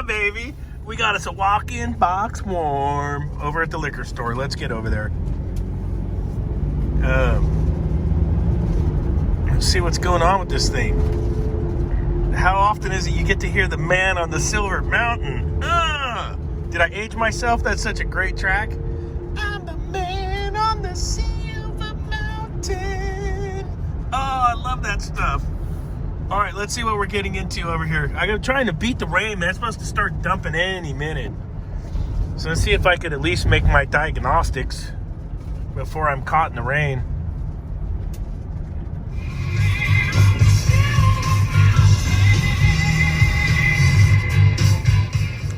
baby. We got us a walk-in box warm over at the liquor store. Let's get over there. Let's see what's going on with this thing. How often is it you get to hear the man on the silver mountain? Did I age myself? That's such a great track. I'm the man on the silver mountain. Oh, I love that stuff. All right, let's see what we're getting into over here. I'm trying to beat the rain, man. It's supposed to start dumping any minute. So let's see if I could at least make my diagnostics before I'm caught in the rain.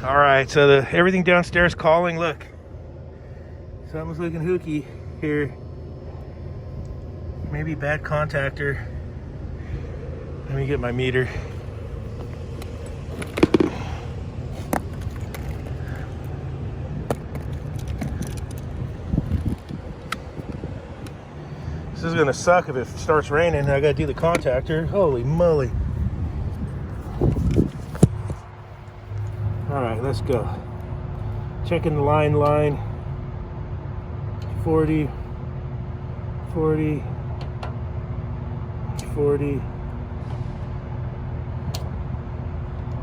All right, so everything downstairs calling. Look, something's looking hooky here. Maybe bad contactor. Let me get my meter. This is gonna suck if it starts raining. I gotta do the contactor. Holy moly. All right, let's go. Checking the line. 40.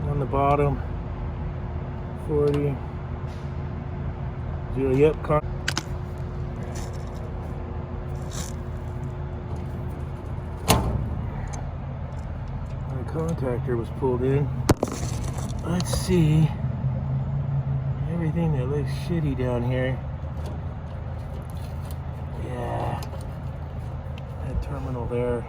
On the bottom, 40. 0, yep. My contactor was pulled in. Let's see. Everything that looks shitty down here. Yeah. That terminal there.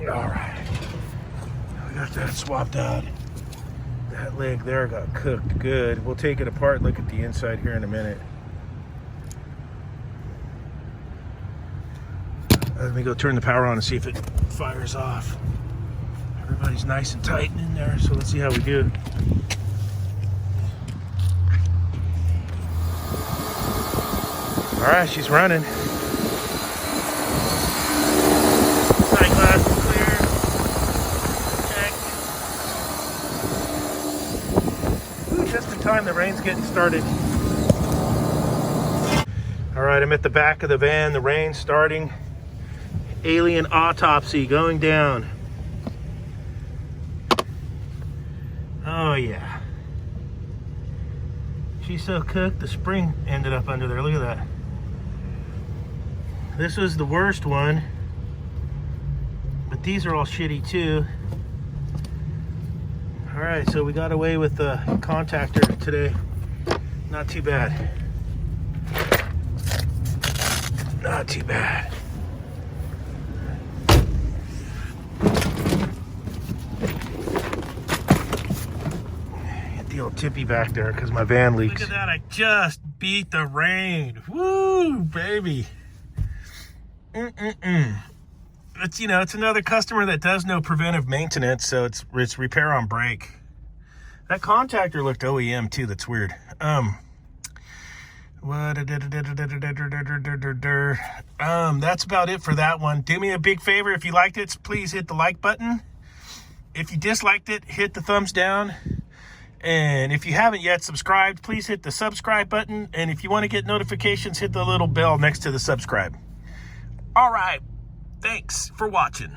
All right, we got that swapped out. That leg there got cooked good. We'll take it apart, look at the inside here in a minute. Let me go turn the power on and see if it fires off. Everybody's nice and tight in there, so let's see how we do. All right, she's running. Time the rain's getting started. All right, I'm at the back of the van. The rain's starting. Alien autopsy going down. Oh yeah, she's so cooked the spring ended up under there. Look at that. This was the worst one, but these are all shitty too. All right, so we got away with the contactor today. Not too bad. Not too bad. Get the old tippy back there because my van leaks. Look at that, I just beat the rain. Woo, baby. It's, you know, it's another customer that does no preventive maintenance, so it's repair on break. That contactor looked OEM too. That's weird. That's about it for that one. Do me a big favor. If you liked it, please hit the like button. If you disliked it, hit the thumbs down. And if you haven't yet subscribed, please hit the subscribe button. And if you want to get notifications, hit the little bell next to the subscribe. All right. Thanks for watching.